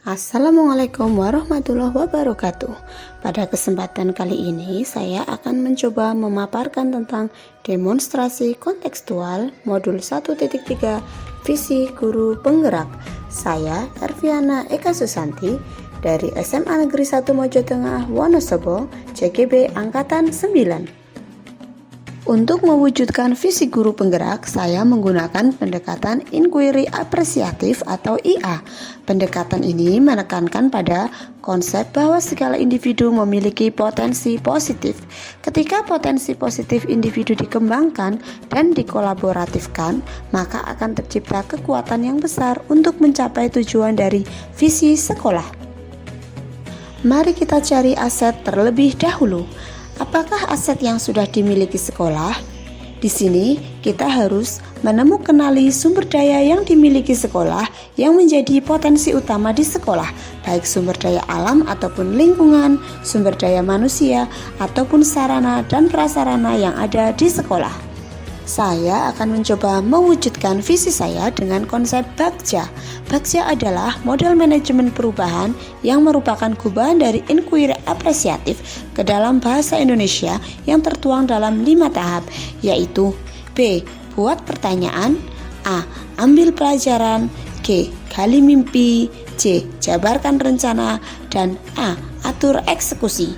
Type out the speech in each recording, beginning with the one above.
Assalamualaikum warahmatullahi wabarakatuh. Pada kesempatan kali ini saya akan mencoba memaparkan tentang demonstrasi kontekstual modul 1.3 visi guru penggerak. Saya Erviana Eka Susanti dari SMA Negeri 1 Mojo Tengah Wonosobo, JGB Angkatan 9. Untuk mewujudkan visi guru penggerak, saya menggunakan pendekatan inquiry apresiatif atau IA. Pendekatan ini menekankan pada konsep bahwa segala individu memiliki potensi positif. Ketika potensi positif individu dikembangkan dan dikolaboratifkan, maka akan tercipta kekuatan yang besar untuk mencapai tujuan dari visi sekolah. Mari kita cari aset terlebih dahulu. Apakah aset yang sudah dimiliki sekolah? Di sini kita harus kenali sumber daya yang dimiliki sekolah yang menjadi potensi utama di sekolah, baik sumber daya alam ataupun lingkungan, sumber daya manusia ataupun sarana dan prasarana yang ada di sekolah. Saya akan mencoba mewujudkan visi saya dengan konsep Bagja. Bagja adalah model manajemen perubahan yang merupakan gubahan dari inquiry apresiatif ke dalam bahasa Indonesia yang tertuang dalam 5 tahap, yaitu B. Buat pertanyaan, A. Ambil pelajaran, G. Gali mimpi, C. Jabarkan rencana, dan A. Atur eksekusi.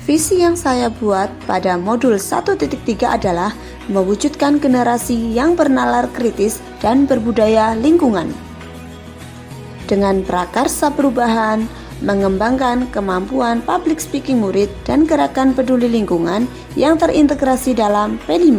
Visi yang saya buat pada modul 1.3 adalah mewujudkan generasi yang bernalar kritis dan berbudaya lingkungan. Dengan prakarsa perubahan, mengembangkan kemampuan public speaking murid dan gerakan peduli lingkungan yang terintegrasi dalam P5.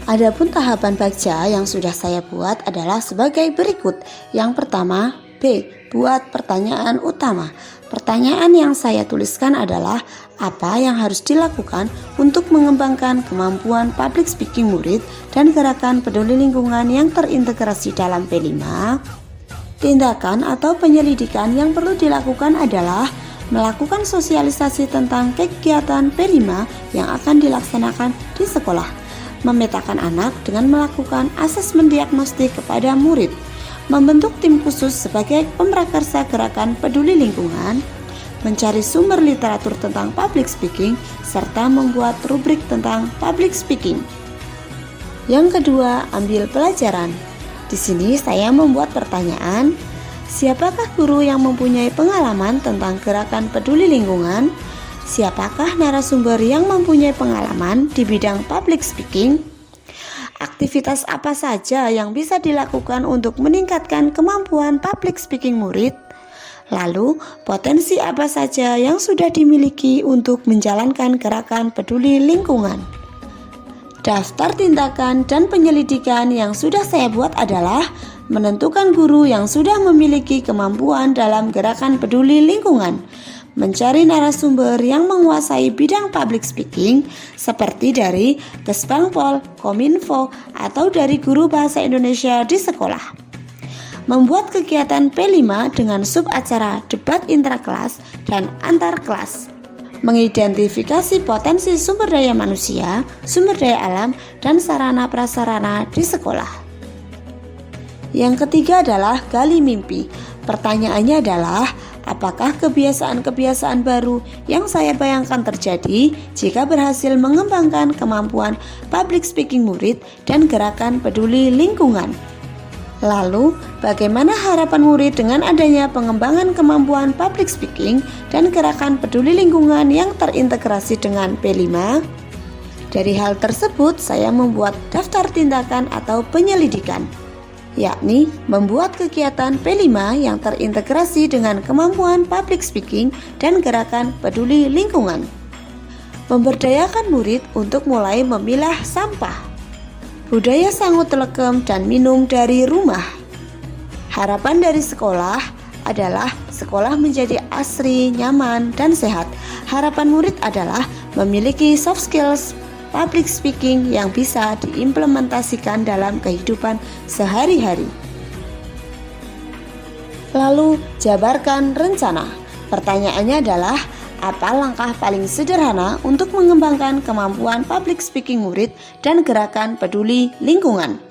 Adapun tahapan Bagja yang sudah saya buat adalah sebagai berikut. Yang pertama, B. Buat pertanyaan utama. Pertanyaan yang saya tuliskan adalah apa yang harus dilakukan untuk mengembangkan kemampuan public speaking murid dan gerakan peduli lingkungan yang terintegrasi dalam P5. Tindakan atau penyelidikan yang perlu dilakukan adalah melakukan sosialisasi tentang kegiatan P5 yang akan dilaksanakan di sekolah, memetakan anak dengan melakukan asesmen diagnostik kepada murid, membentuk tim khusus sebagai pemrakarsa gerakan peduli lingkungan, mencari sumber literatur tentang public speaking, serta membuat rubrik tentang public speaking. Yang kedua, ambil pelajaran. Di sini saya membuat pertanyaan, siapakah guru yang mempunyai pengalaman tentang gerakan peduli lingkungan? Siapakah narasumber yang mempunyai pengalaman di bidang public speaking? Aktivitas apa saja yang bisa dilakukan untuk meningkatkan kemampuan public speaking murid? Lalu, potensi apa saja yang sudah dimiliki untuk menjalankan gerakan peduli lingkungan? Daftar tindakan dan penyelidikan yang sudah saya buat adalah menentukan guru yang sudah memiliki kemampuan dalam gerakan peduli lingkungan, mencari narasumber yang menguasai bidang public speaking seperti dari Kesbangpol, Kominfo, atau dari guru bahasa Indonesia di sekolah. Membuat kegiatan P5 dengan sub acara debat intrakelas dan antar kelas. Mengidentifikasi potensi sumber daya manusia, sumber daya alam, dan sarana prasarana di sekolah. Yang ketiga adalah gali mimpi. Pertanyaannya adalah, apakah kebiasaan-kebiasaan baru yang saya bayangkan terjadi jika berhasil mengembangkan kemampuan public speaking murid dan gerakan peduli lingkungan? Lalu, bagaimana harapan murid dengan adanya pengembangan kemampuan public speaking dan gerakan peduli lingkungan yang terintegrasi dengan P5? Dari hal tersebut, saya membuat daftar tindakan atau penyelidikan, yakni membuat kegiatan P5 yang terintegrasi dengan kemampuan public speaking dan gerakan peduli lingkungan. Memberdayakan murid untuk mulai memilah sampah. Budaya sangut telekem dan minum dari rumah. Harapan dari sekolah adalah sekolah menjadi asri, nyaman, dan sehat. Harapan murid adalah memiliki soft skills public speaking yang bisa diimplementasikan dalam kehidupan sehari-hari. Lalu, jabarkan rencana. Pertanyaannya adalah, apa langkah paling sederhana untuk mengembangkan kemampuan public speaking murid dan gerakan peduli lingkungan?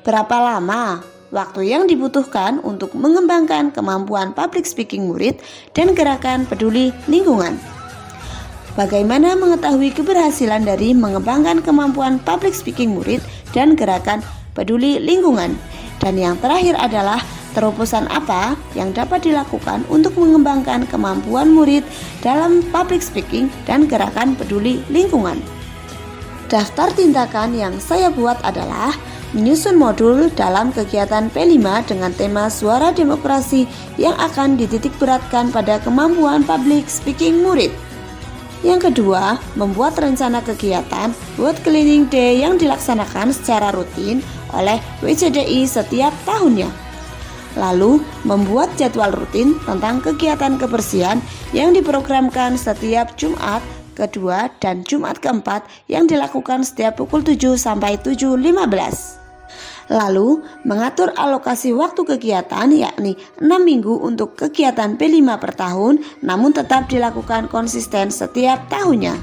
Berapa lama waktu yang dibutuhkan untuk mengembangkan kemampuan public speaking murid dan gerakan peduli lingkungan. Bagaimana mengetahui keberhasilan dari mengembangkan kemampuan public speaking murid dan gerakan peduli lingkungan? Dan yang terakhir adalah terobosan apa yang dapat dilakukan untuk mengembangkan kemampuan murid dalam public speaking dan gerakan peduli lingkungan. Daftar tindakan yang saya buat adalah menyusun modul dalam kegiatan P5 dengan tema suara demokrasi yang akan dititikberatkan pada kemampuan public speaking murid. Yang kedua, membuat rencana kegiatan World Cleaning Day yang dilaksanakan secara rutin oleh WCDI setiap tahunnya. Lalu, membuat jadwal rutin tentang kegiatan kebersihan yang diprogramkan setiap Jumat kedua dan Jumat keempat yang dilakukan setiap pukul 7 sampai 7.15. Lalu, mengatur alokasi waktu kegiatan yakni 6 minggu untuk kegiatan P5 per tahun, namun tetap dilakukan konsisten setiap tahunnya.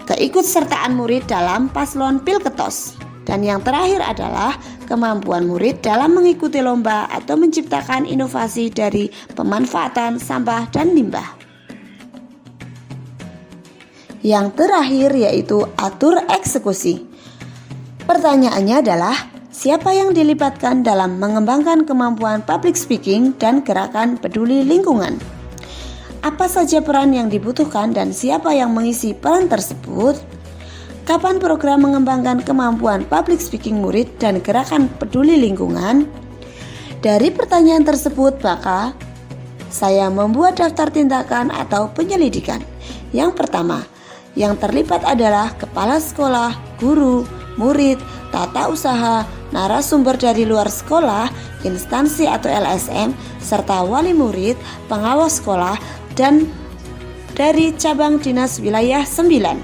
Keikutsertaan murid dalam paslon Pilketos. Dan yang terakhir adalah kemampuan murid dalam mengikuti lomba atau menciptakan inovasi dari pemanfaatan sampah dan limbah. Yang terakhir yaitu atur eksekusi. Pertanyaannya adalah, siapa yang dilibatkan dalam mengembangkan kemampuan public speaking dan gerakan peduli lingkungan? Apa saja peran yang dibutuhkan dan siapa yang mengisi peran tersebut? Kapan program mengembangkan kemampuan public speaking murid dan gerakan peduli lingkungan? Dari pertanyaan tersebut, maka saya membuat daftar tindakan atau penyelidikan. Yang pertama, yang terlibat adalah kepala sekolah, guru, murid, tata usaha, narasumber dari luar sekolah, instansi atau LSM, serta wali murid, pengawas sekolah, dan dari cabang dinas wilayah 9.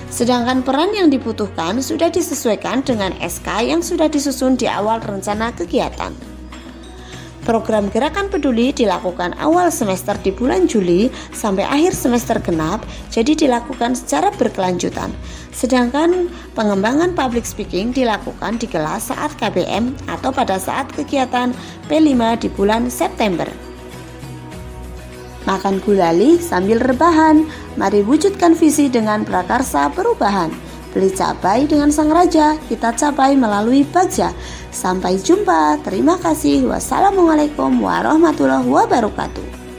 Sedangkan peran yang dibutuhkan sudah disesuaikan dengan SK yang sudah disusun di awal rencana kegiatan. Program Gerakan Peduli dilakukan awal semester di bulan Juli sampai akhir semester genap, jadi dilakukan secara berkelanjutan. Sedangkan pengembangan public speaking dilakukan di kelas saat KBM atau pada saat kegiatan P5 di bulan September. Makan gulali sambil rebahan, mari wujudkan visi dengan prakarsa perubahan. Beli cabai dengan sang raja, kita capai melalui bagja. Sampai jumpa, terima kasih. Wassalamualaikum warahmatullahi wabarakatuh.